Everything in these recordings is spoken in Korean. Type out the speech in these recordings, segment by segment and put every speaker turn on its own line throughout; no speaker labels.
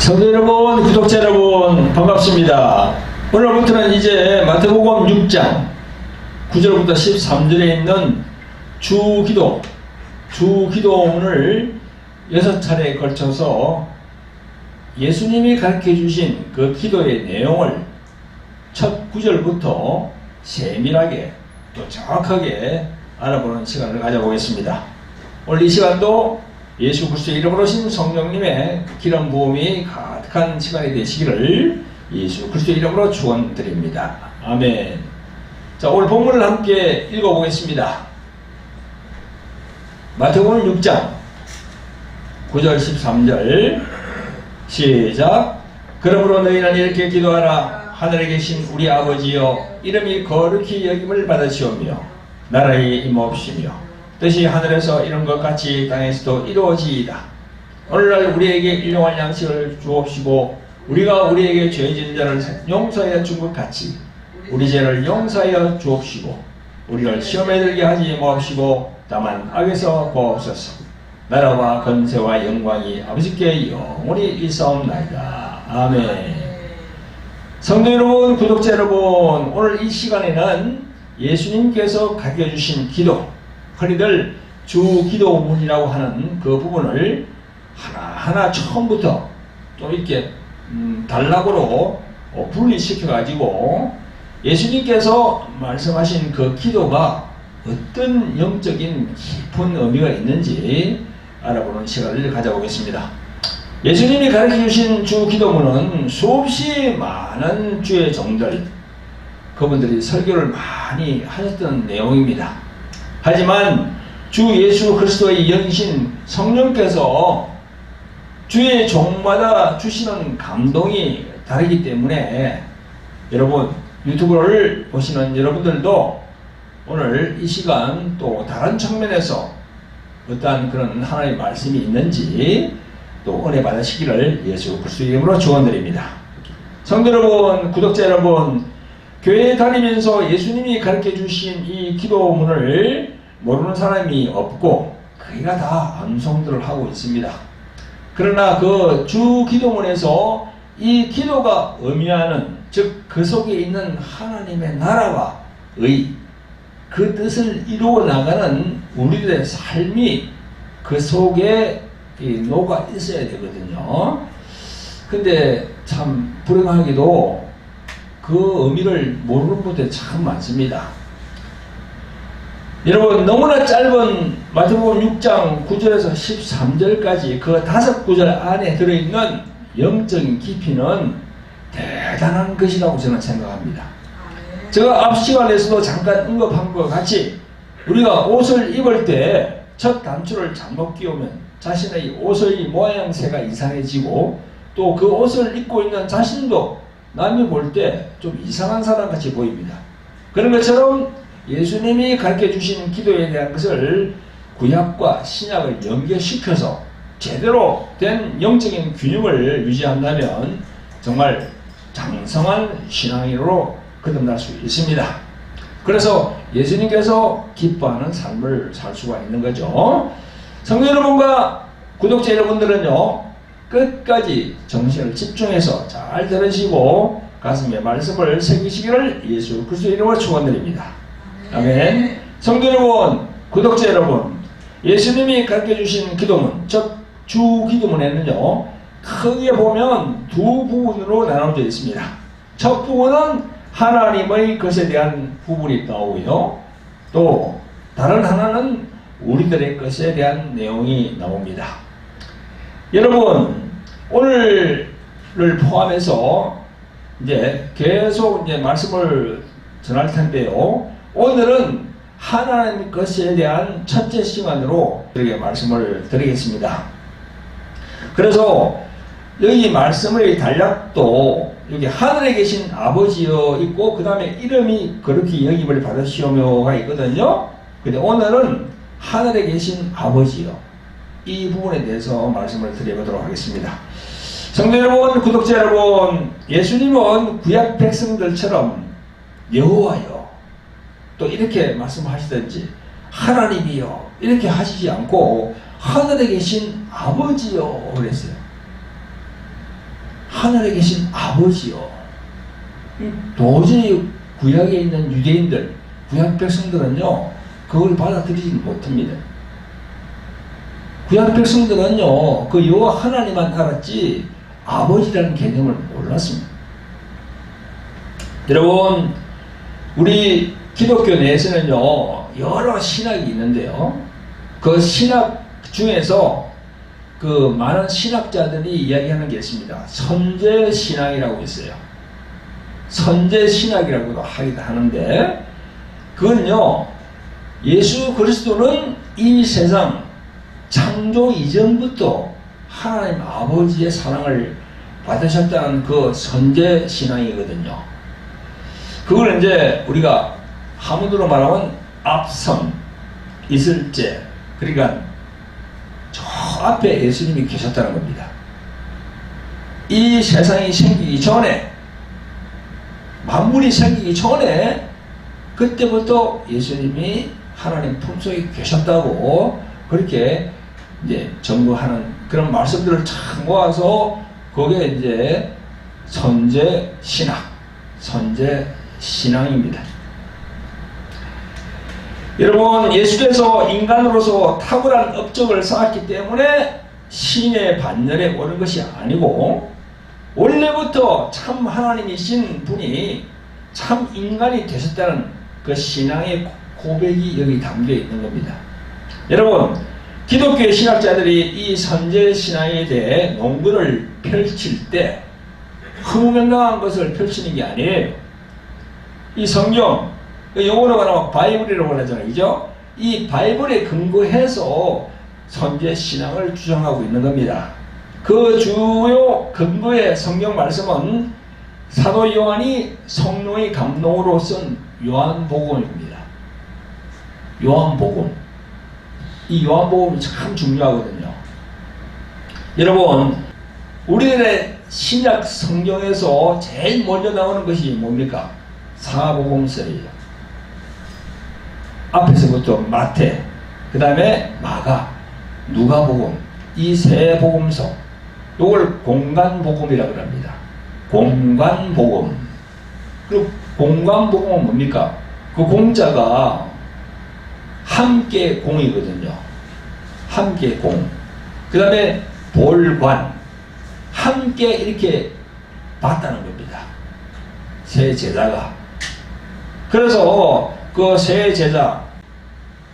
성도 여러분, 구독자 여러분, 반갑습니다. 오늘부터는 이제 마태복음 6장 9절부터 13절에 있는 주기도문을 6차례에 걸쳐서 예수님이 가르쳐 주신 그 기도의 내용을 첫 구절부터 세밀하게 또 정확하게 알아보는 시간을 가져보겠습니다. 오늘 이 시간도 예수 그리스도의 이름으로 오신 성령님의 기름 부음이 가득한 시간이 되시기를 예수 그리스도의 이름으로 축원드립니다. 아멘. 자, 오늘 본문을 함께 읽어보겠습니다. 마태복음 6장 9절 13절 시작. 그러므로 너희는 이렇게 기도하라. 하늘에 계신 우리 아버지여, 이름이 거룩히 여김을 받으시오며 나라에 임하옵시며 뜻이 하늘에서 이룬 것 같이 땅에서도 이루어지이다. 오늘날 우리에게 일용할 양식을 주옵시고 우리가 우리에게 죄 지은 자를 용서하여 준 것 같이 우리 죄를 용서하여 주옵시고 우리를 시험에 들게 하지 마옵시고 다만 악에서 구하옵소서. 나라와 권세와 영광이 아버지께 영원히 있사옵나이다. 아멘. 성도 여러분, 구독자 여러분, 오늘 이 시간에는 예수님께서 가르쳐주신 기도, 흔히들 주기도문이라고 하는 그 부분을 하나하나 처음부터 또 이렇게 단락으로 분리시켜 가지고 예수님께서 말씀하신 그 기도가 어떤 영적인 깊은 의미가 있는지 알아보는 시간을 가져보겠습니다. 예수님이 가르쳐 주신 주기도문은 수없이 많은 주의 종들, 그분들이 설교를 많이 하셨던 내용입니다. 하지만 주 예수 그리스도의 영이신 성령께서 주의 종마다 주시는 감동이 다르기 때문에 여러분, 유튜브를 보시는 여러분들도 오늘 이 시간 또 다른 측면에서 어떠한 그런 하나님의 말씀이 있는지 또 은혜 받으시기를 예수 그리스도의 이름으로 축원드립니다. 성도 여러분, 구독자 여러분, 교회에 다니면서 예수님이 가르쳐 주신 이 기도문을 모르는 사람이 없고 거의가 다 암송들을 하고 있습니다. 그러나 그 주기도문에서 이 기도가 의미하는, 즉 그 속에 있는 하나님의 나라와 그 뜻을 이루어 나가는 우리들의 삶이 그 속에 녹아 있어야 되거든요. 근데 참 불행하게도 그 의미를 모르는 분들이 참 많습니다. 여러분, 너무나 짧은 마태복음 6장 9절에서 13절까지 그 5구절 안에 들어있는 영적인 깊이는 대단한 것이라고 저는 생각합니다. 제가 앞 시간에서도 잠깐 언급한 것 같이 우리가 옷을 입을 때 첫 단추를 잘못 끼우면 자신의 옷의 모양새가 이상해지고 또 그 옷을 입고 있는 자신도 남이 볼 때 좀 이상한 사람같이 보입니다. 그런 것처럼 예수님이 가르쳐 주신 기도에 대한 것을 구약과 신약을 연계시켜서 제대로 된 영적인 균형을 유지한다면 정말 장성한 신앙인으로 거듭날 수 있습니다. 그래서 예수님께서 기뻐하는 삶을 살 수가 있는 거죠. 성도 여러분과 구독자 여러분들은요, 끝까지 정신을 집중해서 잘 들으시고 가슴에 말씀을 새기시기를 예수 그리스도의 이름으로 축원드립니다. 아멘. 성도 여러분, 구독자 여러분, 예수님이 가르쳐 주신 기도문, 즉 주기도문에는요, 크게 보면 두 부분으로 나눠져 있습니다. 첫 부분은 하나님의 것에 대한 부분이 나오고요, 또 다른 하나는 우리들의 것에 대한 내용이 나옵니다. 여러분, 오늘을 포함해서 이제 계속 이제 말씀을 전할 텐데요, 오늘은 하나님 것에 대한 첫째 시간으로 이렇게 말씀을 드리겠습니다. 그래서 여기 말씀의 단락도 여기 하늘에 계신 아버지여 있고 그 다음에 이름이 그렇게 여김을 받으시오며가 있거든요. 근데 오늘은 하늘에 계신 아버지여, 이 부분에 대해서 말씀을 드려보도록 하겠습니다. 성도 여러분, 구독자 여러분, 예수님은 구약 백성들처럼 여호와여 또 이렇게 말씀하시든지 하나님이여 이렇게 하시지 않고 하늘에 계신 아버지여 그랬어요. 하늘에 계신 아버지요. 도저히 구약에 있는 유대인들, 구약 백성들은요, 그걸 받아들이지 못합니다. 구약 백성들은요, 그 여호와 하나님만 알았지 아버지라는 개념을 몰랐습니다. 여러분, 우리 기독교 내에서는요, 여러 신학이 있는데요, 그 신학 중에서 그 많은 신학자들이 이야기하는 게 있습니다. 선제신앙이라고 있어요. 선제신학이라고도 하기도 하는데, 그건요, 예수 그리스도는 이 세상 창조 이전부터 하나님 아버지의 사랑을 받으셨다는 그 선제신앙이거든요. 그걸 이제 우리가 한문으로 말하면 앞선, 있을제, 그러니까 저 앞에 예수님이 계셨다는 겁니다. 이 세상이 생기기 전에, 만물이 생기기 전에 그때부터 예수님이 하나님 품속에 계셨다고 그렇게 이제 전거하는 그런 말씀들을 참 모아서 거기에 이제 선제신학, 선제신앙입니다. 여러분, 예수께서 인간으로서 탁월한 업적을 쌓았기 때문에 신의 반열에 오른 것이 아니고, 원래부터 참 하나님이신 분이 참 인간이 되셨다는 그 신앙의 고백이 여기 담겨 있는 겁니다. 여러분, 기독교의 신학자들이 이 선제신앙에 대해 논문을 펼칠 때 흥명당한 것을 펼치는 게 아니에요. 이 성경, 영어로 말하면 바이블이라고 하잖아요. 그죠? 이 바이블에 근거해서 선제신앙을 주장하고 있는 겁니다. 그 주요 근거의 성경 말씀은 사도 요한이 성령의 감동으로 쓴 요한복음입니다. 요한복음. 이 요한복음이 참 중요하거든요. 여러분, 우리들의 신약 성경에서 제일 먼저 나오는 것이 뭡니까? 사복음서예요. 앞에서부터 마태, 그 다음에 마가, 누가복음, 이 세 복음서, 이걸 공간복음이라고 합니다. 공간복음. 그리고 공간복음은 뭡니까? 그 공자가 함께 공이거든요. 함께 공. 그 다음에 볼관. 함께 이렇게 봤다는 겁니다. 세 제자가. 그래서 그 세 제자,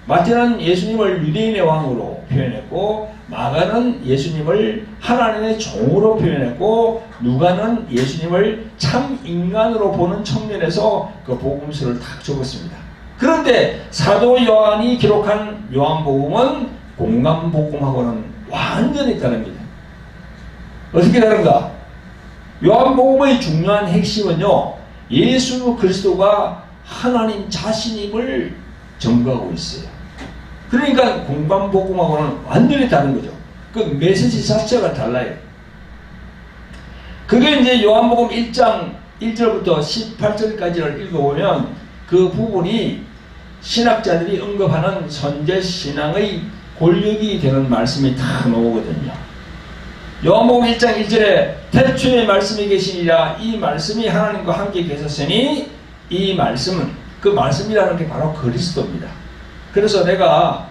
마태는 예수님을 유대인의 왕으로 표현했고, 마가는 예수님을 하나님의 종으로 표현했고, 누가는 예수님을 참 인간으로 보는 측면에서 그 복음서를 딱 적었습니다. 그런데 사도 요한이 기록한 요한복음은 공간복음하고는 완전히 다릅니다. 어떻게 다른가? 요한복음의 중요한 핵심은요, 예수 그리스도가 하나님 자신임을 증거하고 있어요. 그러니까 공간복음하고는 완전히 다른 거죠. 그 메시지 자체가 달라요. 그게 이제 요한복음 1장 1절부터 18절까지를 읽어보면 그 부분이 신학자들이 언급하는 선제신앙의 골격이 되는 말씀이 다 나오거든요. 요한복음 1장 1절에 태초에 말씀이 계시니라, 이 말씀이 하나님과 함께 계셨으니, 이 말씀은, 그 말씀이라는 게 바로 그리스도입니다. 그래서 내가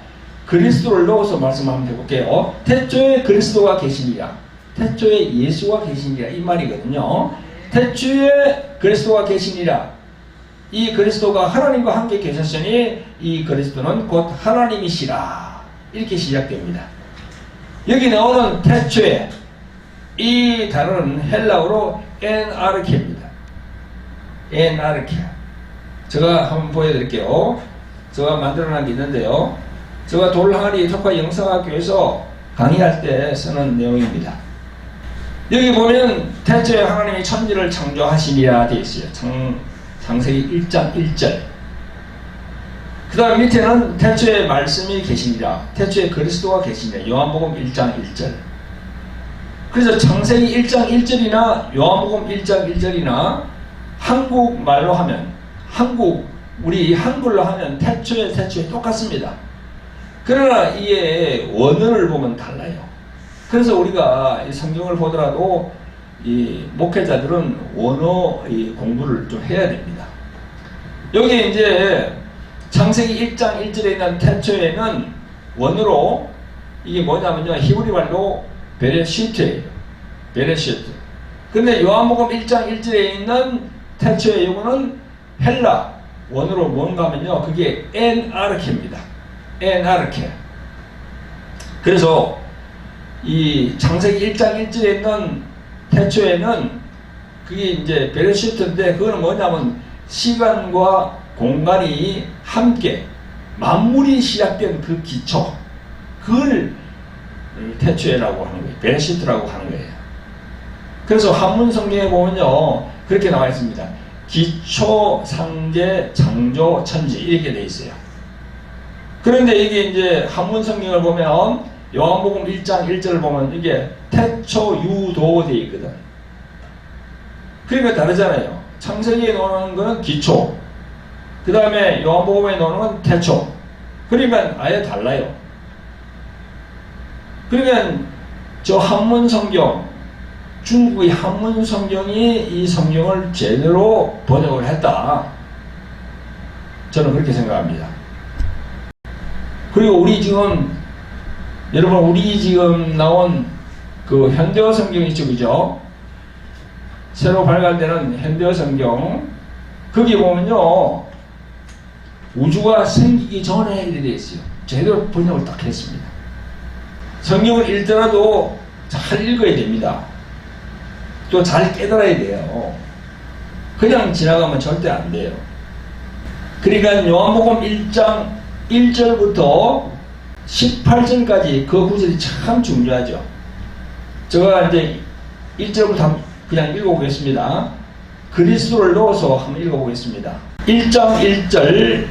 그리스도를 넣어서 말씀 한번 해볼게요. 태초에 그리스도가 계시니라, 태초에 예수가 계시니라, 이 말이거든요. 태초에 그리스도가 계시니라, 이 그리스도가 하나님과 함께 계셨으니 이 그리스도는 곧 하나님이시라, 이렇게 시작됩니다. 여기 나오는 태초에, 이 단어는 헬라어로 엔아르케입니다. 엔아르케. 제가 한번 보여드릴게요. 제가 만들어놓은 게 있는데요. 제가 돌항아리 특화 영상학교에서 강의할 때 쓰는 내용입니다. 여기 보면 태초에 하나님이 천지를 창조하시니라 되어 있어요. 창세기 1장 1절. 그 다음 밑에는 태초에 말씀이 계시니라, 태초에 그리스도가 계시니라, 요한복음 1장 1절. 그래서 창세기 1장 1절이나 요한복음 1장 1절이나 한국말로 하면, 우리 한글로 하면 태초에 똑같습니다. 그러나 이게 원어를 보면 달라요. 그래서 우리가 이 성경을 보더라도 이 목회자들은 원어 이 공부를 좀 해야 됩니다. 여기 이제 창세기 1장 1절에 있는 태초에는 원어로 이게 뭐냐면요, 히브리 말로 베레시트예요. 베레시트. 근데 요한복음 1장 1절에 있는 태초의 요거는 헬라 원어로 뭔가 하면요, 그게 엔아르케입니다. 엔아르케. 그래서 이 창세기 1장 1절에 있는 태초에는 그게 이제 베레시트인데, 그거는 뭐냐면 시간과 공간이 함께 만물이 시작된 그 기초, 그걸 태초에라고 하는 거예요. 베레시트라고 하는 거예요. 그래서 한문 성경에 보면요, 그렇게 나와 있습니다. 기초, 상제, 창조, 천지, 이렇게 돼 있어요. 그런데 이게 이제 한문 성경을 보면 요한복음 1장 1절을 보면 이게 태초, 유도 돼 있거든. 그러니까 다르잖아요. 창세기에 나오는 거는 기초, 그 다음에 요한복음에 나오는 건 태초. 그러니까 아예 달라요. 그러면 저 한문 성경, 중국의 한문 성경이 이 성경을 제대로 번역을 했다, 저는 그렇게 생각합니다. 그리고 우리 지금 여러분, 우리 지금 나온 그 현대어 성경 있죠, 그죠? 새로 발간되는 현대어 성경, 거기 보면요, 우주가 생기기 전에 이렇게 되어 있어요. 제대로 번역을 딱 했습니다. 성경을 읽더라도 잘 읽어야 됩니다. 또 잘 깨달아야 돼요. 그냥 지나가면 절대 안 돼요. 그러니까 요한복음 1장 1절부터 18절까지 그 구절이 참 중요하죠. 제가 이제 1절부터 그냥 읽어보겠습니다. 그리스도를 넣어서 한번 읽어보겠습니다. 1장 1절,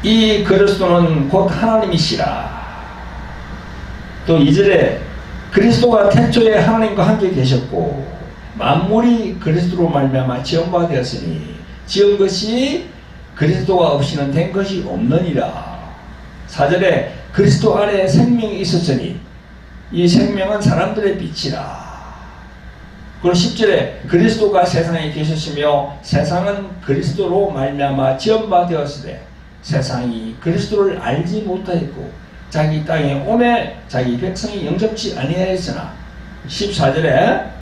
이 그리스도는 곧 하나님이시라. 또 2절에 그리스도가 태초에 하나님과 함께 계셨고 만물이 그리스도로 말미암아 지은 바 되었으니 지은 것이 그리스도가 없이는 된 것이 없느니라. 4절에 그리스도 안에 생명이 있었으니 이 생명은 사람들의 빛이라. 그리고 10절에 그리스도가 세상에 계셨으며 세상은 그리스도로 말미암아 지은 바 되었으되 세상이 그리스도를 알지 못하였고 자기 땅에 오매 자기 백성이 영접치 아니하였으나 14절에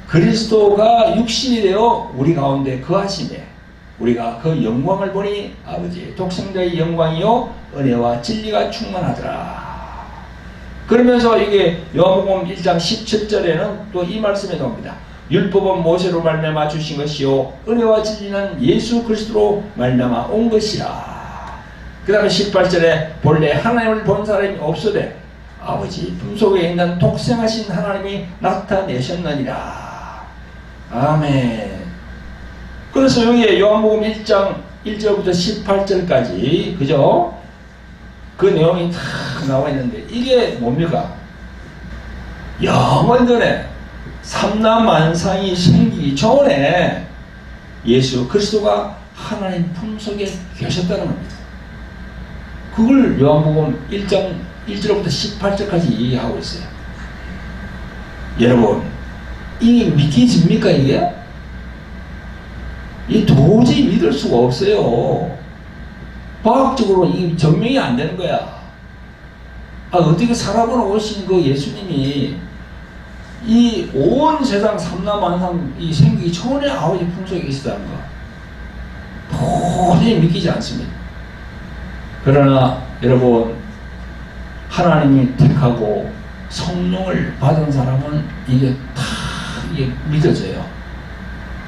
그리스도가 육신이 되어 우리 가운데 거하시매 우리가 그 영광을 보니 아버지 독생자의 영광이요 은혜와 진리가 충만하더라. 그러면서 이게 요한복음 1장 17절에는 또 이 말씀이 나옵니다. 율법은 모세로 말미암아 주신 것이요 은혜와 진리는 예수 그리스도로 말미암아 온 것이라. 그 다음에 18절에 본래 하나님을 본 사람이 없으되 아버지 품속에 있는 독생하신 하나님이 나타내셨느니라. 아멘. 그래서 여기에 요한복음 1장 1절부터 18절까지 그죠? 그 내용이 다 나와 있는데 이게 뭡니까? 영원 전에 삼라만상이 생기기 전에 예수 그리스도가 하나님 품속에 계셨다는 겁니다. 그걸 요한복음 1장 1절부터 18절까지 얘기하고 있어요. 여러분, 이게 믿기집니까 이게? 이 도저히 믿을 수가 없어요. 과학적으로 이 증명이 안 되는 거야. 어떻게 살아보러 오신 그 예수님이 이 온 세상 삼라만상 이 생기기 전에 아버지 품속에 계시다는 거 도저히 믿기지 않습니다. 그러나 여러분, 하나님이 택하고 성령을 받은 사람은 이게 다 이게 믿어져요.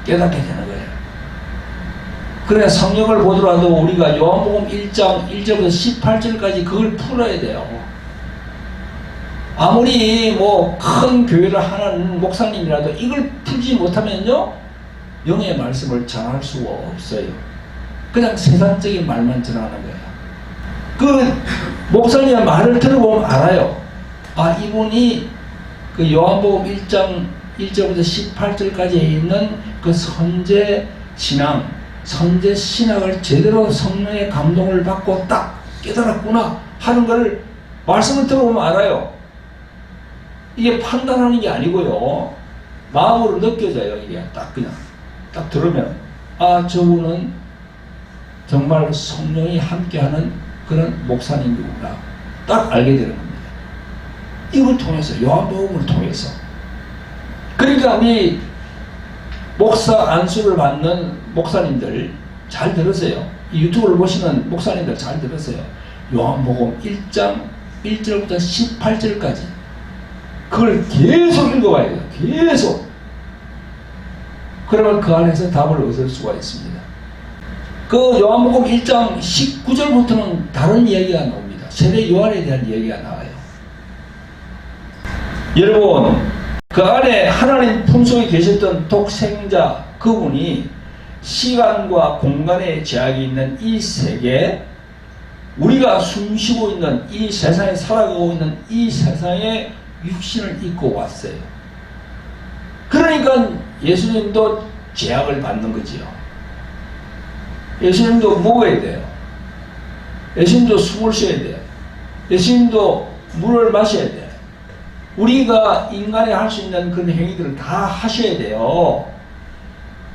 깨닫게 되는 거예요. 그래 성경을 보더라도 우리가 요한복음 1장 1절부터 18절까지 그걸 풀어야 돼요. 아무리 뭐 큰 교회를 하는 목사님이라도 이걸 풀지 못하면요 영의 말씀을 전할 수가 없어요. 그냥 세상적인 말만 전하는 거예요. 그 목사님의 말을 들어보면 알아요. 이분이 그 요한복음 1장 1절부터 18절까지 있는 그 선제 신앙, 선제 신학을 제대로 성령의 감동을 받고 딱 깨달았구나 하는 걸 말씀을 들어보면 알아요. 이게 판단하는 게 아니고요. 마음으로 느껴져요. 이게 딱 그냥 딱 들으면 아, 저분은 정말 성령이 함께하는 그런 목사님이구나 딱 알게 되는 겁니다. 이걸 통해서, 요한복음을 통해서. 그러니까 이 목사 안수를 받는 목사님들 잘 들으세요. 이 유튜브를 보시는 목사님들 잘 들으세요. 요한복음 1장 1절부터 18절까지 그걸 계속 읽어봐야 돼요. 계속. 그러면 그 안에서 답을 얻을 수가 있습니다. 그 요한복음 1장 19절부터는 다른 이야기가 나옵니다. 세례 요한에 대한 이야기가 나와요. 여러분, 그 안에 하나님 품속에 계셨던 독생자 그분이 시간과 공간의 제약이 있는 이 세계, 우리가 숨쉬고 있는 이 세상에 살아가고 있는 이 세상에 육신을 입고 왔어요. 그러니까 예수님도 제약을 받는 거지요. 예수님도 먹어야 돼요. 예수님도 숨을 쉬어야 돼요. 예수님도 물을 마셔야 돼요. 우리가 인간이 할 수 있는 그런 행위들을 다 하셔야 돼요.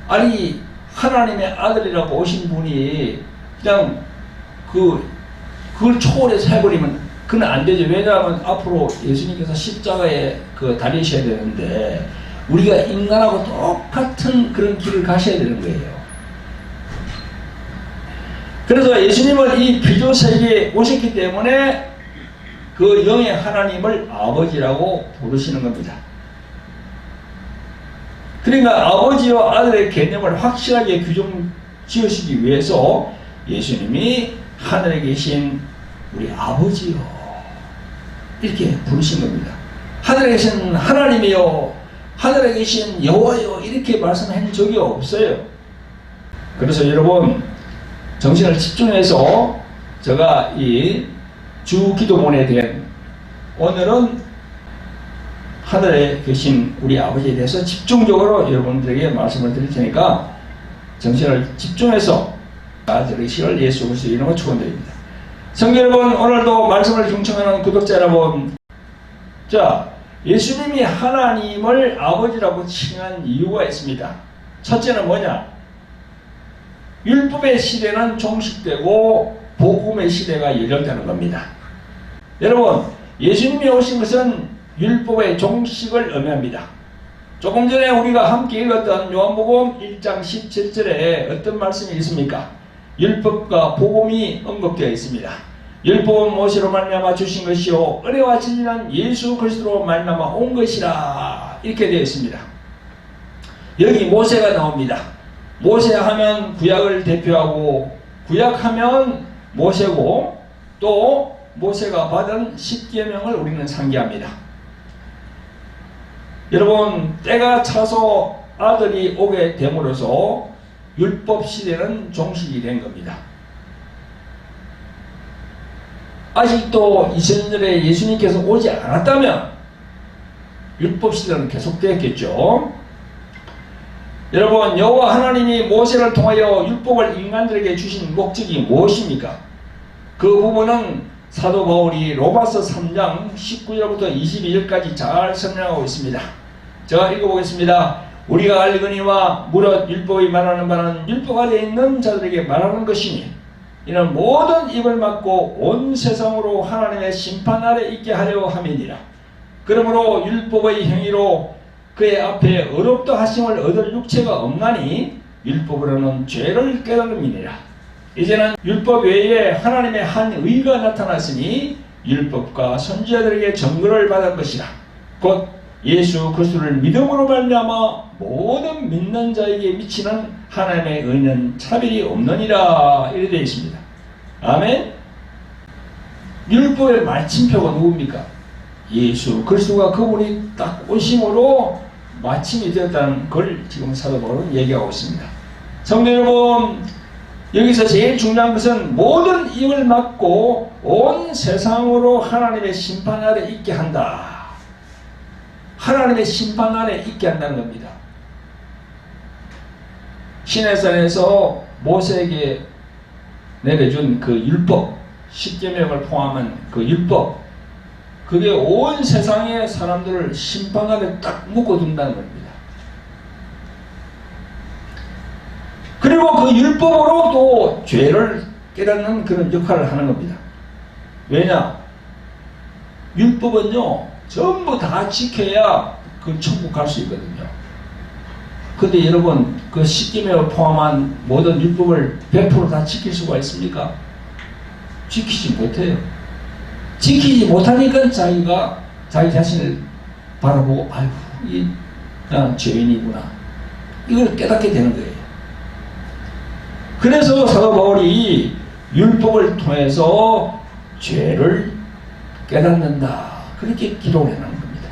아니, 하나님의 아들이라고 오신 분이 그냥 그걸 초월해서 해버리면 그건 안 되죠. 왜냐하면 앞으로 예수님께서 십자가에 달리셔야 되는데 우리가 인간하고 똑같은 그런 길을 가셔야 되는 거예요. 그래서 예수님은 이 비조 세계에 오셨기 때문에 그 영의 하나님을 아버지라고 부르시는 겁니다. 그러니까 아버지와 아들의 개념을 확실하게 규정 지으시기 위해서 예수님이 하늘에 계신 우리 아버지요 이렇게 부르신 겁니다. 하늘에 계신 하나님이요, 하늘에 계신 여호와요 이렇게 말씀한 적이 없어요. 그래서 여러분 정신을 집중해서 제가 이 주 기도문에 대한 오늘은 하늘에 계신 우리 아버지에 대해서 집중적으로 여러분들에게 말씀을 드릴 테니까 정신을 집중해서 들으시길 예수 그리스도 이름으로 축원드립니다. 성도 여러분, 오늘도 말씀을 경청하는 구독자 여러분, 자, 예수님이 하나님을 아버지라고 칭한 이유가 있습니다. 첫째는 뭐냐? 율법의 시대는 종식되고 복음의 시대가 열렸다는 겁니다. 여러분, 예수님이 오신 것은 율법의 종식을 의미합니다. 조금 전에 우리가 함께 읽었던 요한복음 1장 17절에 어떤 말씀이 있습니까? 율법과 복음이 언급되어 있습니다. 율법은 모세로 말미암아 주신 것이요 은혜와 진리는 예수 그리스도로 말미암아 온 것이라 이렇게 되어 있습니다. 여기 모세가 나옵니다. 모세하면 구약을 대표하고 구약하면 모세고 또 모세가 받은 십계명을 우리는 상기합니다. 여러분, 때가 차서 아들이 오게 됨으로써 율법 시대는 종식이 된 겁니다. 아직도 2000년 전에 예수님께서 오지 않았다면 율법 시대는 계속되었겠죠. 여러분, 여호와 하나님이 모세를 통하여 율법을 인간들에게 주신 목적이 무엇입니까? 그 부분은 사도 바울이 로마서 3장 19절부터 22절까지 잘 설명하고 있습니다. 제가 읽어보겠습니다. 우리가 알거니와 무릇 율법이 말하는 바는 율법 아래에 있는 자들에게 말하는 것이니 이는 모든 입을 막고 온 세상으로 하나님의 심판 아래 있게 하려 함이니라. 그러므로 율법의 행위로 그의 앞에 어렵다 하심을 얻을 육체가 없나니 율법으로는 죄를 깨달음이니라. 이제는 율법 외에 하나님의 한 의가 나타났으니 율법과 선지자들에게 증거를 받은 것이라. 곧 예수 그리스도를 믿음으로 말미암아 모든 믿는 자에게 미치는 하나님의 의는 차별이 없느니라. 이렇게 되어 있습니다. 아멘. 율법의 마침표가 누굽니까? 예수 그리스도가 그분이 딱 오심으로 마침이 되었다는 걸 지금 사도 바울은 얘기하고 있습니다. 성도 여러분, 여기서 제일 중요한 것은 모든 입을 막고 온 세상으로 하나님의 심판 아래 있게 한다. 하나님의 심판 아래 있게 한다는 겁니다. 시내산에서 모세에게 내려준 그 율법, 십계명을 포함한 그 율법, 그게 온 세상의 사람들을 심판 아래 딱 묶어둔다는 겁니다. 그리고 그 율법으로 또 죄를 깨닫는 그런 역할을 하는 겁니다. 왜냐? 율법은요, 전부 다 지켜야 그 천국 갈 수 있거든요. 근데 여러분, 그 십계명을 포함한 모든 율법을 100% 다 지킬 수가 있습니까? 지키지 못해요. 지키지 못하니까 자기가 자기 자신을 바라보고, 아이고, 난 죄인이구나. 이걸 깨닫게 되는 거예요. 그래서 사도 바울이 율법을 통해서 죄를 깨닫는다. 그렇게 기록을 해놓은 겁니다.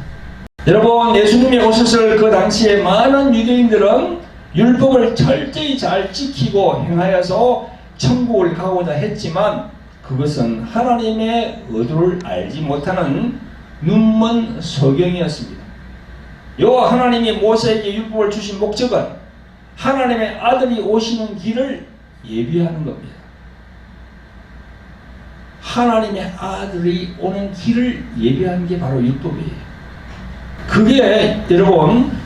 여러분, 예수님이 오셨을 그 당시에 많은 유대인들은 율법을 철저히 잘 지키고 행하여서 천국을 가고자 했지만 그것은 하나님의 의도를 알지 못하는 눈먼 소경이었습니다. 여호와 하나님이 모세에게 율법을 주신 목적은 하나님의 아들이 오시는 길을 예비하는 겁니다. 하나님의 아들이 오는 길을 예비하는 게 바로 율법이에요. 그게 여러분,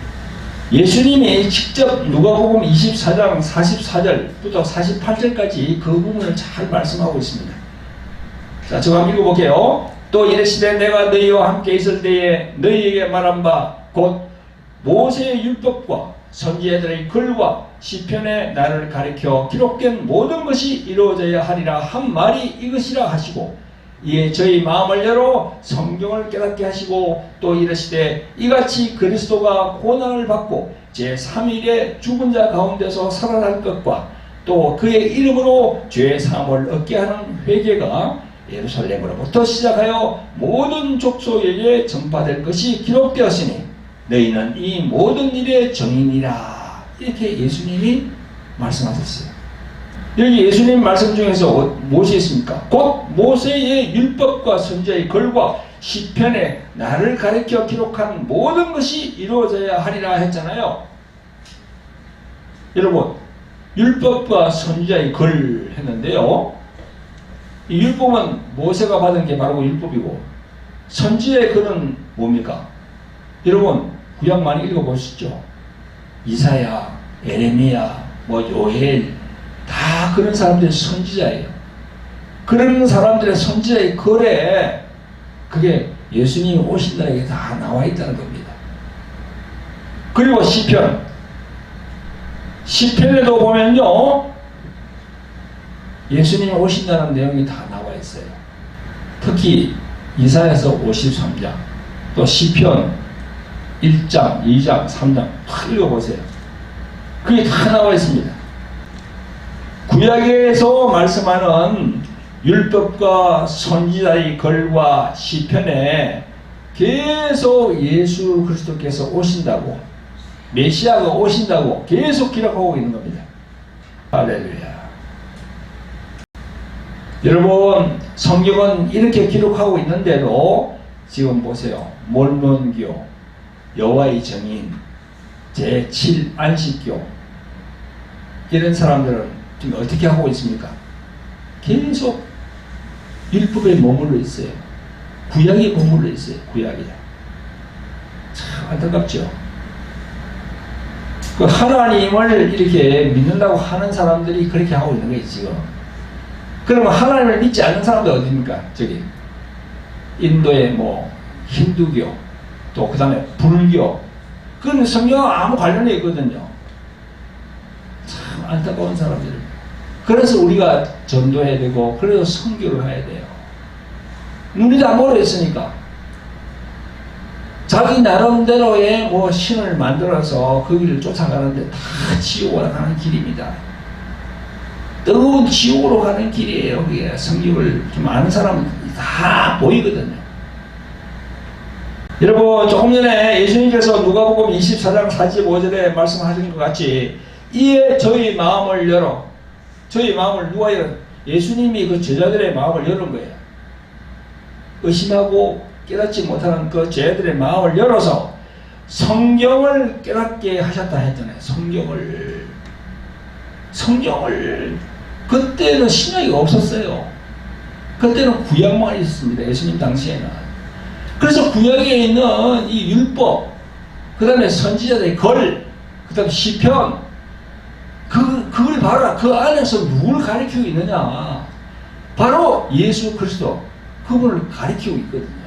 예수님이 직접 누가복음 24장 44절부터 48절까지 그 부분을 잘 말씀하고 있습니다. 자, 제가 한번 읽어볼게요. 또 이르시되 내가 너희와 함께 있을 때에 너희에게 말한 바 곧 모세의 율법과 선지자들의 글과 시편에 나를 가리켜 기록된 모든 것이 이루어져야 하리라 한 말이 이것이라 하시고, 이에 저희 마음을 열어 성경을 깨닫게 하시고, 또 이르시되 이같이 그리스도가 고난을 받고 제3일에 죽은 자 가운데서 살아날 것과 또 그의 이름으로 죄 사함을 얻게 하는 회개가 예루살렘으로부터 시작하여 모든 족속에게 전파될 것이 기록되었으니 너희는 이 모든 일의 증인이라. 이렇게 예수님이 말씀하셨어요. 여기 예수님 말씀 중에서 무엇이 있습니까? 곧 모세의 율법과 선지자의 글과 시편에 나를 가리켜 기록한 모든 것이 이루어져야 하리라 했잖아요. 여러분, 율법과 선지자의 글 했는데요, 이 율법은 모세가 받은 게 바로 율법이고, 선지자의 글은 뭡니까? 여러분, 구약 많이 읽어보시죠? 이사야, 에레미야, 요엘, 다 그런 사람들의 선지자예요. 그런 사람들의 선지자의 글에 그게 예수님이 오신 날에 다 나와 있다는 겁니다. 그리고 시편에도 보면요, 예수님이 오신다는 내용이 다 나와 있어요. 특히 이사야서 53장, 또 시편 1장, 2장, 3장 다 읽어보세요. 그게 다 나와 있습니다. 구약에서 말씀하는 율법과 선지자의 글과 시편에 계속 예수 그리스도께서 오신다고, 메시아가 오신다고 계속 기록하고 있는 겁니다. 할렐루야. 여러분, 성경은 이렇게 기록하고 있는데도 지금 보세요. 몰몬교, 여호와의 증인, 제7안식교, 이런 사람들은 지금 어떻게 하고 있습니까? 계속 율법에 머물러 있어요. 구약에 머물러 있어요. 구약에. 참 안타깝죠. 그 하나님을 이렇게 믿는다고 하는 사람들이 그렇게 하고 있는 거예요, 지금. 그러면 하나님을 믿지 않는 사람들 어디입니까? 저기 인도의 힌두교, 또 그 다음에 불교, 그건 성경과 아무 관련이 있거든요. 참 안타까운 사람들. 그래서 우리가 전도해야 되고, 그래서 선교를 해야 돼요. 눈이 다 멀어있으니까. 자기 나름대로의 신을 만들어서 그 길을 쫓아가는데 다 지옥으로 가는 길입니다. 뜨거운 지옥으로 가는 길이에요. 그게 성경을 좀 아는 사람은 다 보이거든요. 여러분, 조금 전에 예수님께서 누가복음 24장 45절에 말씀하신 것 같이, 이에 저희 마음을 열어. 저희 마음을 누가 열어? 예수님이 그 제자들의 마음을 여는 거예요. 의심하고 깨닫지 못하는 그 제자들의 마음을 열어서 성경을 깨닫게 하셨다 했잖아요. 성경을 그때는 신약이 없었어요. 그때는 구약만 있었습니다. 예수님 당시에는. 그래서 구약에 있는 이 율법, 그 다음에 선지자들의 글, 그 다음에 시편, 그걸 봐라. 그 안에서 누굴 가리키고 있느냐. 바로 예수 그리스도. 그분을 가리키고 있거든요.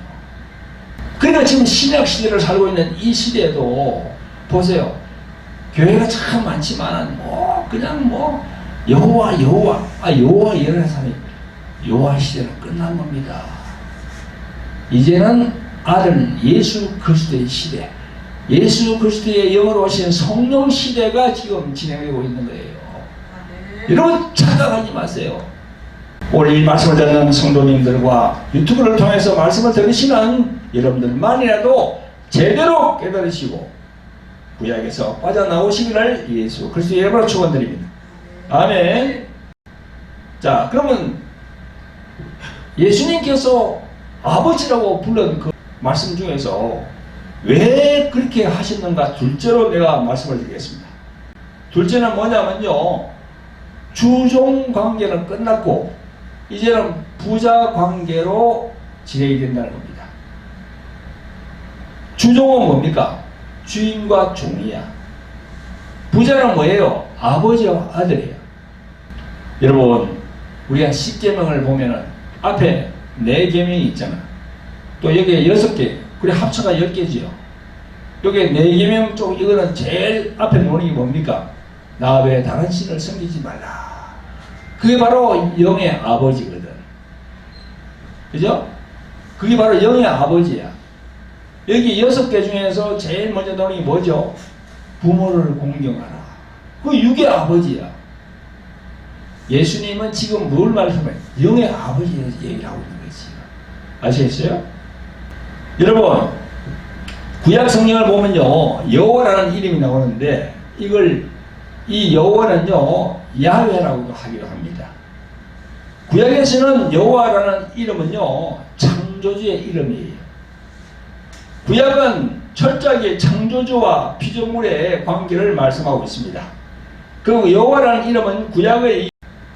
그러니까 지금 신약 시대를 살고 있는 이 시대에도 보세요. 교회가 참 많지만 그냥 여호와 이런 사람이 여호와 시대는 끝난 겁니다. 이제는 아들 예수 그리스도의 시대, 예수 그리스도의 영으로 오신 성령 시대가 지금 진행되고 있는 거예요. 여러분 착각하지 마세요. 오늘 이 말씀을 듣는 성도님들과 유튜브를 통해서 말씀을 들으시는 여러분들만이라도 제대로 깨달으시고 구약에서 빠져나오시기를 예수 그리스도의 이름으로 축원드립니다. 아멘. 자, 그러면 예수님께서 아버지라고 불른 그 말씀 중에서 왜 그렇게 하셨는가 둘째로 내가 말씀을 드리겠습니다. 둘째는 뭐냐면요, 주종 관계는 끝났고 이제는 부자 관계로 진행이 된다는 겁니다. 주종은 뭡니까? 주인과 종이야. 부자는 뭐예요? 아버지와 아들이에요. 여러분, 우리가 10계명을 보면은 앞에 4계명이 있잖아. 또 여기에 6개, 그래 합쳐가 10개지요. 여기에 4계명 쪽, 이거는 제일 앞에 놓는 게 뭡니까? 나 외에 다른 신을 섬기지 말라. 그게 바로 영의 아버지거든. 그죠? 그게 바로 영의 아버지야. 여기 6개 중에서 제일 먼저 나오는 게 뭐죠? 부모를 공경하라. 그 육의 아버지야. 예수님은 지금 뭘 말씀해? 영의 아버지에 얘기를 하고 있는 거지. 아시겠어요? 여러분, 구약 성경을 보면요, 여호와라는 이름이 나오는데 이 여호와는요 야훼라고도 하기도 합니다. 구약에서는 여호와라는 이름은요 창조주의 이름이에요. 구약은 철저하게 창조주와 피조물의 관계를 말씀하고 있습니다. 그리고 여호와라는 이름은 구약의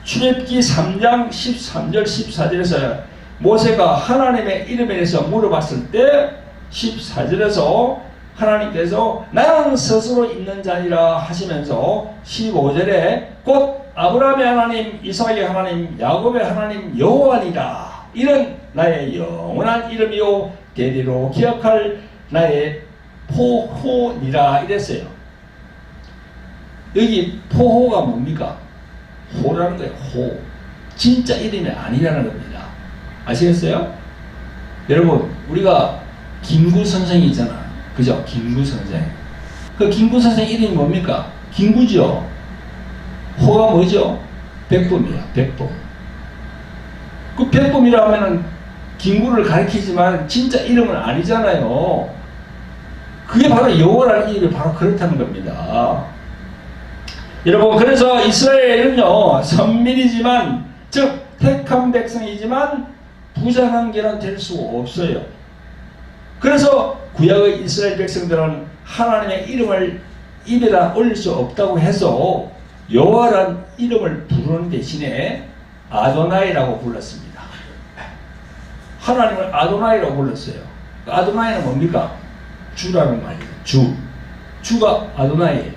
출애굽기 3장 13절 14절에서 모세가 하나님의 이름에 대해서 물어봤을 때 14절에서 하나님께서 나는 스스로 있는 자니라 하시면서 15절에 곧 아브라함의 하나님, 이삭의 하나님, 야곱의 하나님 여호와니라. 이런 나의 영원한 이름이요 대대로 기억할 나의 포호니라 이랬어요. 여기 포호가 뭡니까? 호라는 거예요. 호. 진짜 이름이 아니라는 겁니다. 아시겠어요? 여러분, 우리가 김구 선생이 있잖아. 그죠? 김구 선생. 그 김구 선생 이름이 뭡니까? 김구죠. 호가 뭐죠? 백범이야. 백범. 그 백범이라 하면은 김구를 가리키지만 진짜 이름은 아니잖아요. 그게 바로 여호와라는 이름이 바로 그렇다는 겁니다. 여러분, 그래서 이스라엘은요 선민이지만, 즉 택한 백성이지만 부자 관계는 될 수 없어요. 그래서 구약의 이스라엘 백성들은 하나님의 이름을 입에다 올릴 수 없다고 해서 여호와라는 이름을 부르는 대신에 아도나이라고 불렀습니다. 하나님을 아도나이라고 불렀어요. 아도나이는 뭡니까? 주라는 말이에요. 주가 아도나이예요.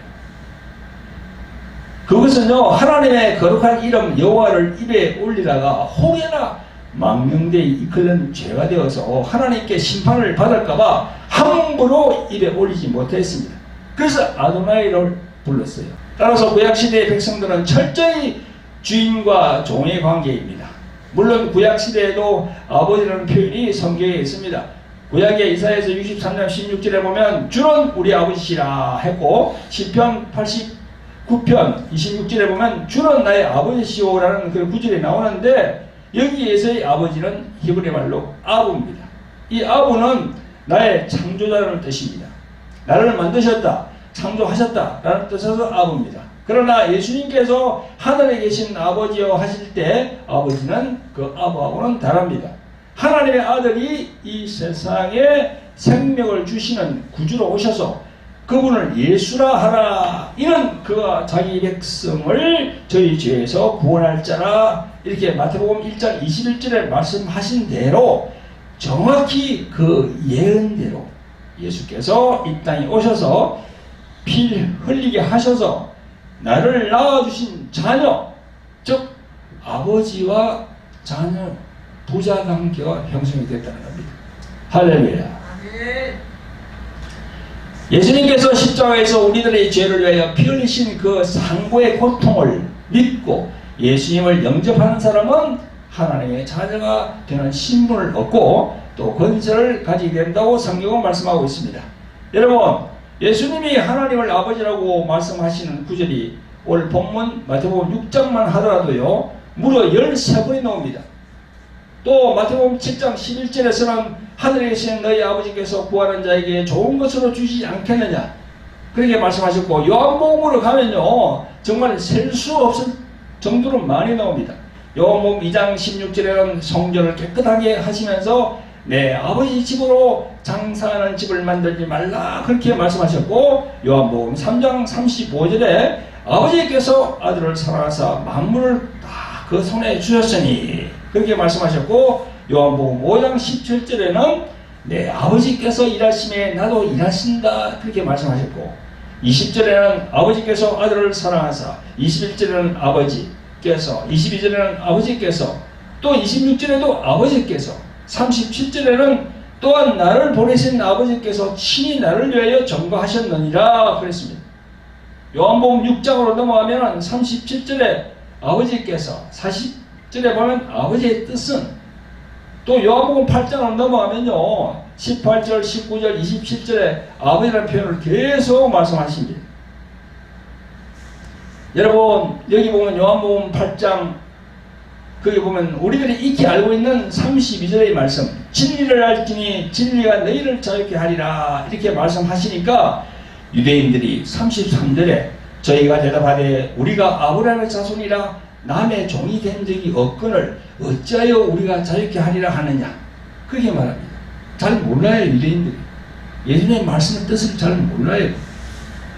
그것은요 하나님의 거룩한 이름 여호와를 입에 올리다가 혹여나 망령되이 이끌는 죄가 되어서 하나님께 심판을 받을까봐 함부로 입에 올리지 못했습니다. 그래서 아도나이를 불렀어요. 따라서 구약시대의 백성들은 철저히 주인과 종의 관계입니다. 물론 구약시대에도 아버지라는 표현이 성경에 있습니다. 구약의 이사야서 63장 16절에 보면 주는 우리 아버지시라 했고, 시편 89편 26절에 보면 주는 나의 아버지시오라는 그 구절이 나오는데, 여기에서의 아버지는 히브리 말로 아부입니다. 이 아부는 나의 창조자라는 뜻입니다. 나를 만드셨다, 창조하셨다 라는 뜻에서 아부입니다. 그러나 예수님께서 하늘에 계신 아버지여 하실 때 아버지는 그 아부하고는 다릅니다. 하나님의 아들이 이 세상에 생명을 주시는 구주로 오셔서 그분을 예수라 하라. 이는 그가 자기 백성을 저희 죄에서 구원할 자라. 이렇게 마태복음 1장 21절에 말씀하신 대로 정확히 그 예언대로 예수께서 이 땅에 오셔서 피 흘리게 하셔서 나를 낳아주신 자녀, 즉 아버지와 자녀, 부자 관계가 형성이 됐다는 겁니다. 할렐루야. 예수님께서 십자가에서 우리들의 죄를 위하여 피 흘리신 그 상고의 고통을 믿고 예수님을 영접하는 사람은 하나님의 자녀가 되는 신분을 얻고 또 권세를 가지게 된다고 성경은 말씀하고 있습니다. 여러분, 예수님이 하나님을 아버지라고 말씀하시는 구절이 오늘 본문 마태복음 6장만 하더라도요 무려 13번이 나옵니다. 또 마태복음 7장 11절에서는 하늘에 계신 너희 아버지께서 구하는 자에게 좋은 것으로 주시지 않겠느냐 그렇게 말씀하셨고, 요한복음으로 가면요 정말 셀 수 없을 정도로 많이 나옵니다. 요한복음 2장 16절에는 성전을 깨끗하게 하시면서 내 아버지 집으로 장사하는 집을 만들지 말라 그렇게 말씀하셨고, 요한복음 3장 35절에 아버지께서 아들을 사랑하사 만물을 다 그 손에 주셨으니 그렇게 말씀하셨고, 요한복음 5장 17절에는 내 아버지께서 일하심에 나도 일하신다 그렇게 말씀하셨고, 20절에는 아버지께서 아들을 사랑하사, 21절에는 아버지께서, 22절에는 아버지께서, 또 26절에도 아버지께서, 37절에는 또한 나를 보내신 아버지께서 친히 나를 위하여 전거하셨느니라 그랬습니다. 요한복음 6장으로 넘어가면 37절에 아버지께서, 40절에 보면 아버지의 뜻은, 또 요한복음 8장으로 넘어가면요 18절, 19절, 27절에 아버지라는 표현을 계속 말씀하십니다. 여러분 여기 보면 요한복음 8장 거기 보면 우리들이 익히 알고 있는 32절의 말씀, 진리를 알지니 진리가 너희를 자유케 하리라 이렇게 말씀하시니까 유대인들이 33절에 저희가 대답하되 우리가 아브라함의 자손이라 남의 종이 된 적이 없거늘 어찌하여 우리가 자유케 하리라 하느냐 그렇게 말합니다. 잘 몰라요 유대인들이. 예수님의 말씀의 뜻을 잘 몰라요.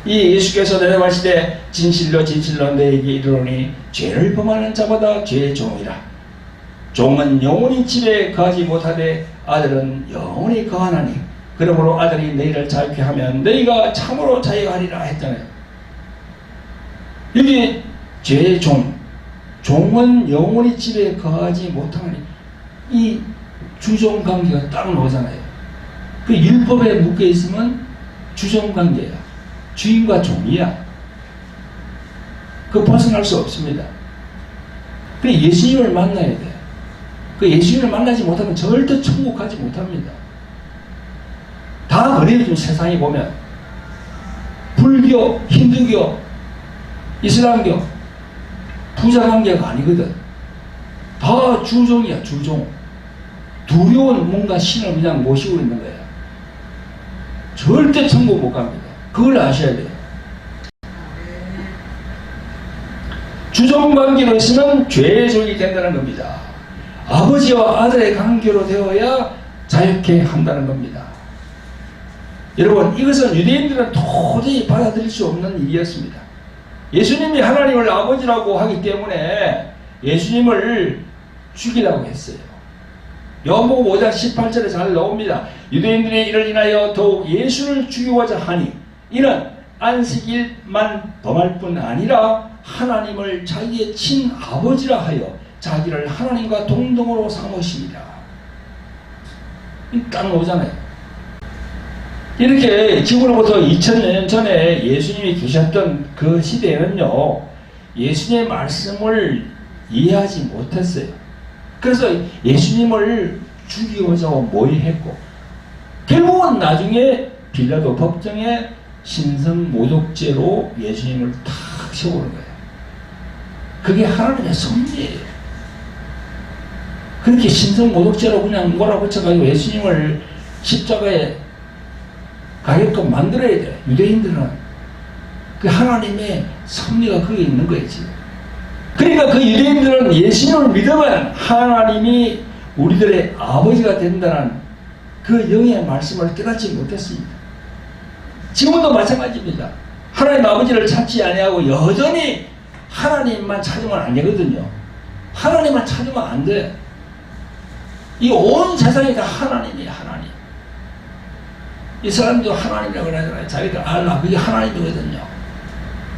이 예수께서 대답하시되 진실로 진실로 너에게 이르노니 죄를 범하는 자보다 죄의 종이라. 종은 영원히 집에 거하지 못하되 아들은 영원히 거하나니 그러므로 아들이 너희를 자유케 하면 너희가 참으로 자유하리라 했잖아요. 여기 죄의 종, 종은 영원히 집에 거하지 못하니 이 주종관계가 딱 나오잖아요. 그 율법에 묶여 있으면 주종관계야. 주인과 종이야. 그 벗어날 수 없습니다. 그 예수님을 만나야 돼. 그 예수님을 만나지 못하면 절대 천국 가지 못합니다. 다 그래요. 세상에 보면 불교, 힌두교, 이슬람교 부자관계가 아니거든. 다 주종이야. 주종. 두려운 뭔가 신을 그냥 모시고 있는 거야. 절대 천국 못 갑니다. 그걸 아셔야 돼요. 주종관계로 있으면 죄의 종이 된다는 겁니다. 아버지와 아들의 관계로 되어야 자유케 한다는 겁니다. 여러분 이것은 유대인들은 도저히 받아들일 수 없는 일이었습니다. 예수님이 하나님을 아버지라고 하기 때문에 예수님을 죽이라고 했어요. 요한복음 5장 18절에 잘 나옵니다. 유대인들이 이를 인하여 더욱 예수를 죽이고자 하니 이는 안식일만 범할 뿐 아니라 하나님을 자기의 친아버지라 하여 자기를 하나님과 동등으로 삼으십니다. 딱 나오잖아요. 이렇게 지금으로부터 2000년 전에 예수님이 계셨던 그 시대에는요 예수님의 말씀을 이해하지 못했어요. 그래서 예수님을 죽이고자 모의했고 결국은 나중에 빌라도 법정에 신성모독죄로 예수님을 탁 세우는 거예요. 그게 하나님의 섭리예요. 그렇게 신성모독죄로 그냥 몰아붙여가지고 예수님을 십자가에 가게끔 만들어야 돼. 유대인들은 그 하나님의 섭리가 거기 있는 거지. 그러니까 그 유대인들은 예수님을 믿으면 하나님이 우리들의 아버지가 된다는 그 영의 말씀을 깨닫지 못했습니다. 지금도 마찬가지입니다. 하나님 아버지를 찾지 아니하고 여전히 하나님만 찾으면 안 되거든요. 하나님만 찾으면 안 돼. 이 온 세상이 다 하나님이야. 하나님. 이 사람도 하나님이라고 그러잖아요. 자기들 알라 그게 하나님이거든요.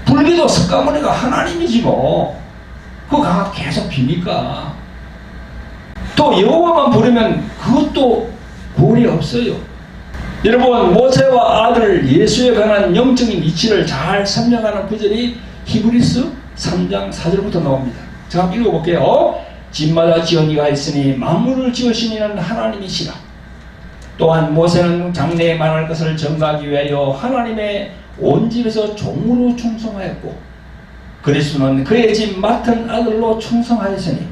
불교도 우리도 석가모니가 하나님이지 뭐. 그거 계속 빕니까? 또 여호와만 부르면 그것도 구원이 없어요. 여러분, 모세와 아들 예수에 관한 영적인 이치를 잘 설명하는 구절이 히브리서 3장 4절부터 나옵니다. 자, 한번 읽어볼게요. 집마다 지언이가 있으니 만물을 지으신 이는 하나님이시라. 또한 모세는 장래에 말할 것을 전가하기 위하여 하나님의 온 집에서 종으로 충성하였고 그리스도는 그의 집 맡은 아들로 충성하였으니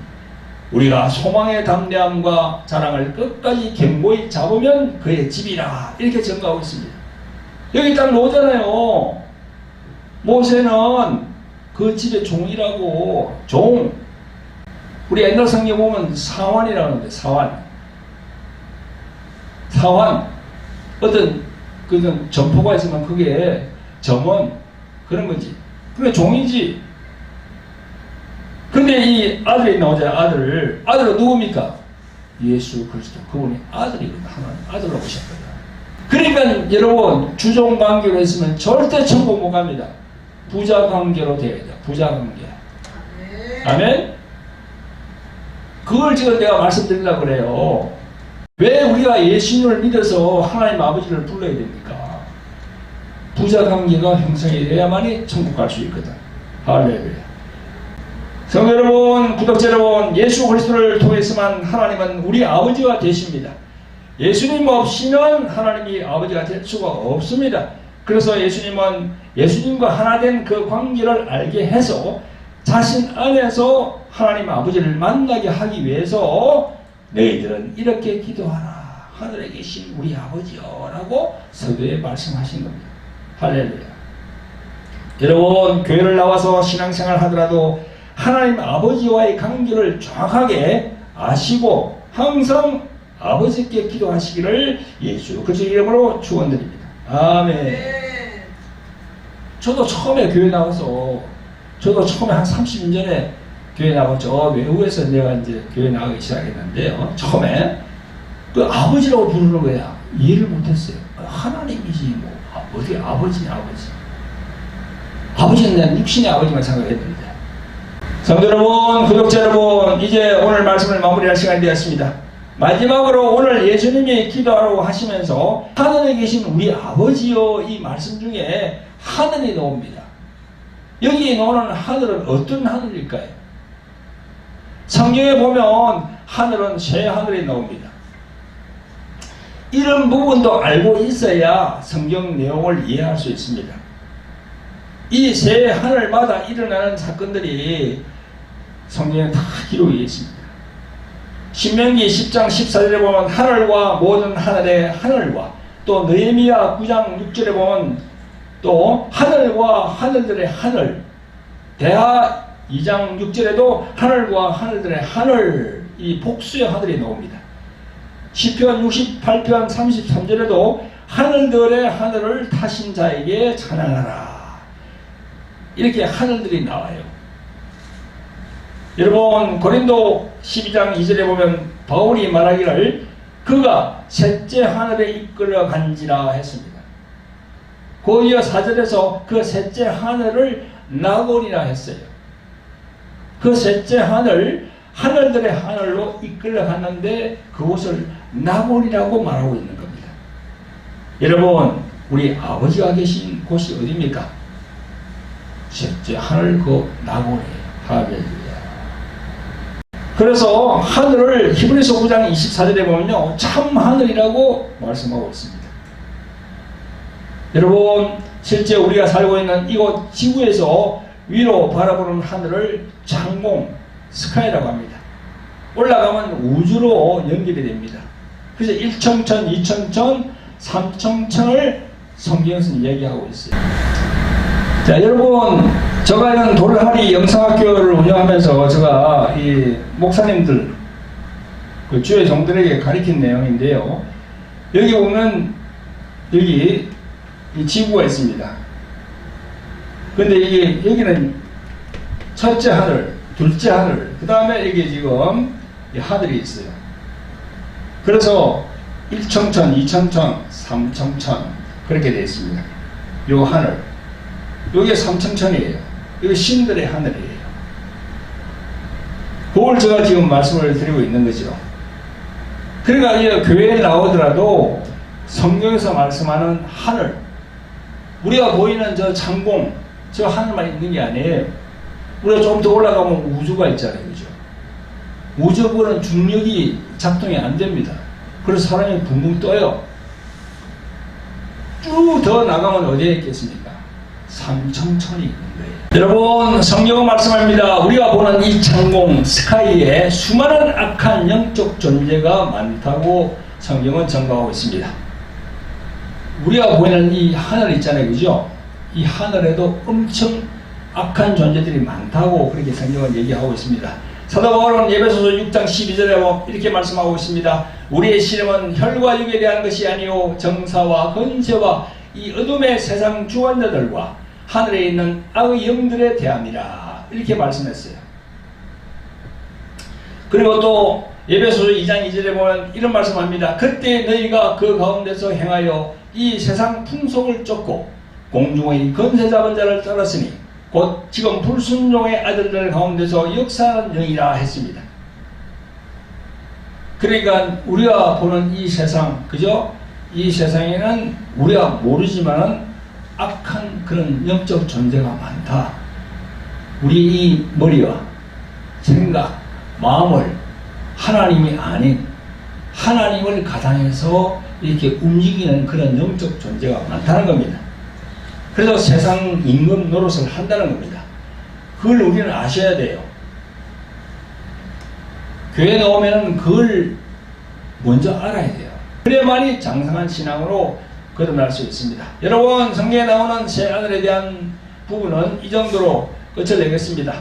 우리가 소망의 담대함과 자랑을 끝까지 견고히 잡으면 그의 집이라 이렇게 전가하고 있습니다. 여기 딱 나오잖아요. 모세는 그 집의 종이라고. 종. 우리 옛날 성경 보면 사환이라고 하는데 사환. 어떤 그런 점포가 있으면 그게 점원 그런 거지. 그게 종이지. 근데 이 아들이 나오잖아요. 아들은 누굽니까? 예수 그리스도. 그분이 아들이거든. 하나님 아들로 오셨거든. 그러니까 여러분, 주종 관계로 했으면 절대 천국 못 갑니다. 부자 관계로 되어야 돼요. 부자 관계. 아멘? 그걸 지금 내가 말씀드리려고 그래요. 왜 우리가 예수님을 믿어서 하나님 아버지를 불러야 됩니까? 부자 관계가 형성이 돼야만이 천국 갈 수 있거든. 할렐루야. 성도 여러분, 구독자 여러분, 예수 그리스도를 통해서만 하나님은 우리 아버지가 되십니다. 예수님 없이는 하나님이 아버지가 될 수가 없습니다. 그래서 예수님은 예수님과 하나 된 그 관계를 알게 해서 자신 안에서 하나님 아버지를 만나게 하기 위해서 너희들은 이렇게 기도하라. 하늘에 계신 우리 아버지여 라고 서두에 말씀하신 겁니다. 할렐루야. 여러분, 교회를 나와서 신앙생활 하더라도 하나님 아버지와의 관계를 정확하게 아시고 항상 아버지께 기도하시기를 예수 그리스도의 이름으로 축원드립니다. 아멘. 저도 처음에 교회 나와서 한 30년 전에 교회 나가고 저 외국에서 내가 이제 교회 나가기 시작했는데요. 처음에 그 아버지라고 부르는 거야. 이해를 못했어요. 하나님이지 뭐 어떻게 아버지냐 아버지. 아버지는 난 육신의 아버지만 생각했는데. 성도 여러분, 구독자 여러분, 이제 오늘 말씀을 마무리할 시간이 되었습니다. 마지막으로 오늘 예수님이 기도하라고 하시면서 하늘에 계신 우리 아버지여 이 말씀 중에 하늘이 나옵니다. 여기 나오는 하늘은 어떤 하늘일까요? 성경에 보면 하늘은 새 하늘이 나옵니다. 이런 부분도 알고 있어야 성경 내용을 이해할 수 있습니다. 이 새 하늘마다 일어나는 사건들이 성경에 다 기록이 있습니다. 신명기 10장 14절에 보면 하늘과 모든 하늘의 하늘과 또 느헤미야 9장 6절에 보면 또 하늘과 하늘들의 하늘, 대하 2장 6절에도 하늘과 하늘들의 하늘, 이 복수의 하늘이 나옵니다. 시편 68편 33절에도 하늘들의 하늘을 타신 자에게 찬양하라. 이렇게 하늘들이 나와요. 여러분, 고린도 12장 2절에 보면 바울이 말하기를 그가 셋째 하늘에 이끌어 간지라 했습니다. 그 이어 4절에서 그 셋째 하늘을 나곤이라 했어요. 그 셋째 하늘, 하늘들의 하늘로 이끌어 갔는데 그곳을 나곤이라고 말하고 있는 겁니다. 여러분, 우리 아버지가 계신 곳이 어디입니까? 셋째 하늘 그 나곤이에요. 할렐루야. 그래서 하늘을 히브리서 9장 24절에 보면요, 참 하늘이라고 말씀하고 있습니다. 여러분, 실제 우리가 살고 있는 이곳 지구에서 위로 바라보는 하늘을 창공, 스카이라고 합니다. 올라가면 우주로 연결이 됩니다. 그래서 1청천, 2청천, 3청천을 성경에서 이야기하고 있어요. 자, 여러분, 제가 이런 도르하리 영상학교를 운영하면서 제가 이 목사님들, 그 주의 종들에게 가르친 내용인데요. 여기 보면 여기 이 지구가 있습니다. 근데 이게 여기는 첫째 하늘, 둘째 하늘, 그 다음에 여기 지금 이 하늘이 있어요. 그래서 1청천, 2청천, 3청천 그렇게 되어 있습니다. 요 하늘, 요게 3청천이에요. 이거 신들의 하늘이에요. 그걸 제가 지금 말씀을 드리고 있는 거죠. 그러니까 이 교회에 나오더라도 성경에서 말씀하는 하늘, 우리가 보이는 저 창공, 저 하늘만 있는 게 아니에요. 우리가 좀 더 올라가면 우주가 있잖아요. 그죠? 우주보는 중력이 작동이 안 됩니다. 그래서 사람이 붕붕 떠요. 쭉 더 나가면 어디에 있겠습니까? 삼청천이 있는 거예요. 여러분, 성경은 말씀합니다. 우리가 보는 이 창공, 스카이에 수많은 악한 영적 존재가 많다고 성경은 증거하고 있습니다. 우리가 보이는 이 하늘 있잖아요. 그죠? 이 하늘에도 엄청 악한 존재들이 많다고 그렇게 성경은 얘기하고 있습니다. 사도 바울은 에베소서 6장 12절에 이렇게 말씀하고 있습니다. 우리의 시름은 혈과 육에 대한 것이 아니요 정사와 권세와 이 어둠의 세상 주관자들과 하늘에 있는 악의 영들에 대함이라, 이렇게 말씀했어요. 그리고 또 에베소서 2장 2절에 보면 이런 말씀합니다. 그때 너희가 그 가운데서 행하여 이 세상 풍속을 쫓고 공중의 권세 잡은 자를 따랐으니 곧 지금 불순종의 아들들 가운데서 역사하는 영이라 했습니다. 그러니까 우리가 보는 이 세상, 그죠? 이 세상에는 우리가 모르지만은 악한 그런 영적 존재가 많다. 우리 이 머리와 생각, 마음을 하나님이 아닌 하나님을 가장해서 이렇게 움직이는 그런 영적 존재가 많다는 겁니다. 그래서 세상 임금 노릇을 한다는 겁니다. 그걸 우리는 아셔야 돼요. 교회에 나오면 그걸 먼저 알아야 돼요. 그래야만이 장성한 신앙으로 거듭날 수 있습니다. 여러분, 성경에 나오는 새 하늘에 대한 부분은 이 정도로 끝을 내겠습니다.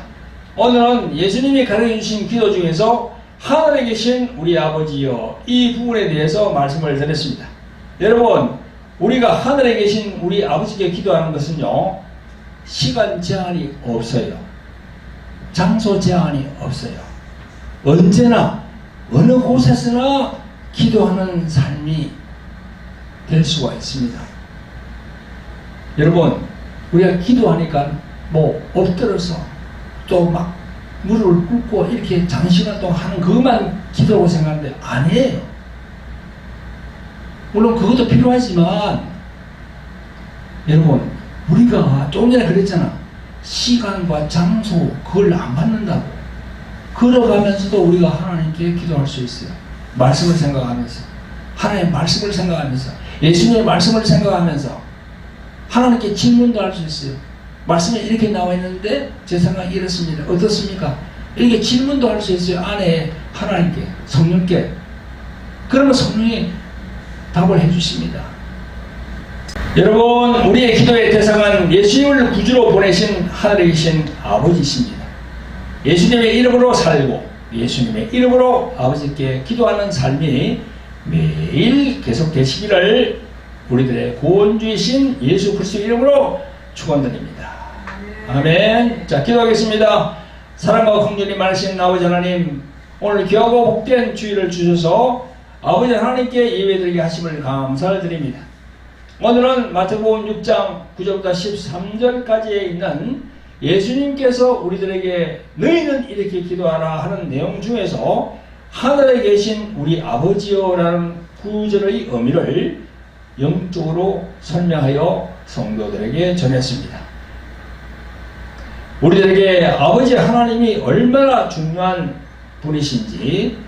오늘은 예수님이 가르쳐주신 기도 중에서 하늘에 계신 우리 아버지여, 이 부분에 대해서 말씀을 드렸습니다. 여러분, 우리가 하늘에 계신 우리 아버지께 기도하는 것은요, 시간 제한이 없어요. 장소 제한이 없어요. 언제나 어느 곳에서나 기도하는 삶이 될 수가 있습니다. 여러분, 우리가 기도하니까 뭐 엎드려서 또 막 무릎을 꿇고 이렇게 장시간 동안 하는 그것만 기도라고 생각하는데 아니에요. 물론 그것도 필요하지만 여러분, 우리가 조금 전에 그랬잖아. 시간과 장소 그걸 안 받는다고. 걸어가면서도 우리가 하나님께 기도할 수 있어요. 말씀을 생각하면서, 하나님의 말씀을 생각하면서, 예수님의 말씀을 생각하면서 하나님께 질문도 할 수 있어요. 말씀에 이렇게 나와 있는데 제 생각이 이렇습니다. 어떻습니까? 이렇게 질문도 할 수 있어요. 안에 하나님께, 성령께. 그러면 성령이 답을 해주십니다. 여러분, 우리의 기도의 대상은 예수님을 구주로 보내신 하늘에 계신 아버지십니다. 예수님의 이름으로 살고 예수님의 이름으로 아버지께 기도하는 삶이 매일 계속되시기를 우리들의 구원주이신 예수 그리스도의 이름으로 축원드립니다. 아멘. 자, 기도하겠습니다. 사랑과 긍휼이 많으신 아버지 하나님, 오늘 귀하고 복된 주일을 주셔서 아버지 하나님께 예배드리게 하심을 감사를 드립니다. 오늘은 마태복음 6장 9절부터 13절까지에 있는 예수님께서 우리들에게 너희는 이렇게 기도하라 하는 내용 중에서 하늘에 계신 우리 아버지여라는 구절의 의미를 영적으로 설명하여 성도들에게 전했습니다. 우리들에게 아버지 하나님이 얼마나 중요한 분이신지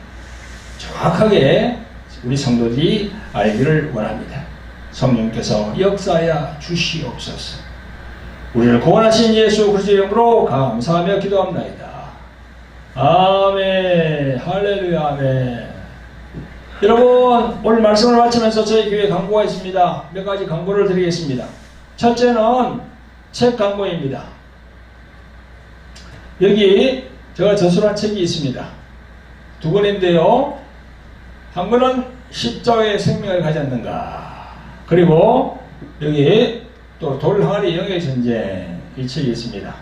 정확하게 우리 성도들이 알기를 원합니다. 성령께서 역사하여 주시옵소서. 우리를 구원하신 예수 그리스도의 이름으로 감사하며 기도합나이다. 아멘. 할렐루야. 아멘. 여러분, 오늘 말씀을 마치면서 저희 교회 광고가 있습니다. 몇 가지 광고를 드리겠습니다. 첫째는 책 광고입니다. 여기 제가 저술한 책이 있습니다. 두 권인데요. 한 권은 십자가의 생명을 가졌는가, 그리고 여기 또 돌항아리 영의 전쟁, 이 책이 있습니다.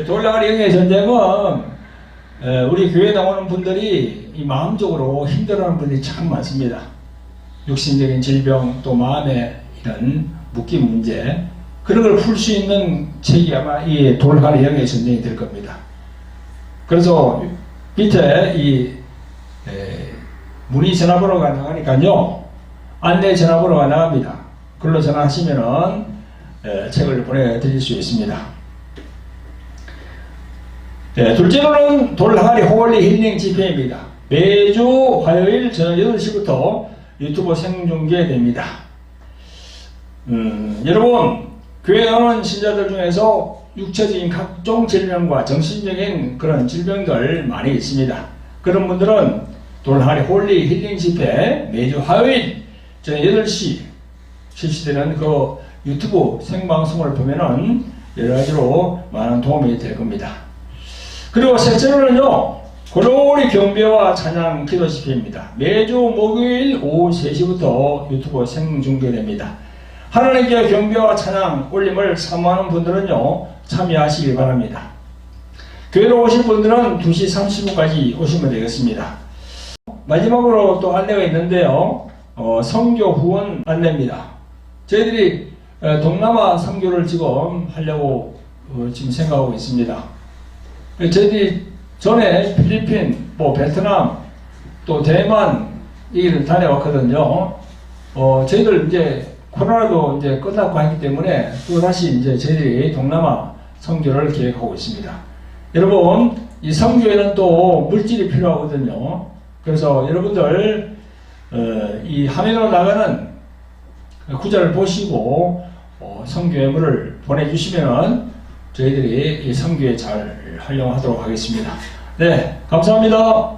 돌항아리 영의 전쟁은 우리 교회에 나오는 분들이 이 마음적으로 힘들어하는 분들이 참 많습니다. 육신적인 질병, 또 마음의 이런 묶임 문제, 그런 걸 풀 수 있는 책이 아마 이 돌가리 영의 전쟁이 될 겁니다. 그래서 밑에 이 문의 전화번호가 나가니까요. 안내 전화번호가 나갑니다. 글로 전화하시면은 책을 보내드릴 수 있습니다. 둘째로는 돌하리 홀리 힐링 집회입니다. 매주 화요일 저녁 8시부터 유튜브 생중계됩니다. 여러분, 교회에 오는 신자들 중에서 육체적인 각종 질병과 정신적인 그런 질병들 많이 있습니다. 그런 분들은 돌하리 홀리 힐링 집회 매주 화요일 저녁 8시 실시되는 그 유튜브 생방송을 보면은 여러 가지로 많은 도움이 될 겁니다. 그리고 셋째로는요, 고로리 경배와 찬양 기도 집회입니다. 매주 목요일 오후 3시부터 유튜브 생중계됩니다. 하나님께 경배와 찬양 올림을 사모하는 분들은요, 참여하시기 바랍니다. 교회로 오실 분들은 2시 30분까지 오시면 되겠습니다. 마지막으로 또 안내가 있는데요, 선교 후원 안내입니다. 저희들이 동남아 선교를 지금 하려고 지금 생각하고 있습니다. 저희들이 전에 필리핀, 베트남, 또 대만 이 길을 다녀왔거든요. 저희들 이제 코로나도 이제 끝났고 하기 때문에 또 다시 이제 저희들이 동남아 선교를 계획하고 있습니다. 여러분, 이 선교에는 또 물질이 필요하거든요. 그래서 여러분들 이 화면으로 나가는 구절을 보시고 선교회물을 보내주시면 저희들이 이 선교에 잘 활용하도록 하겠습니다. 네, 감사합니다.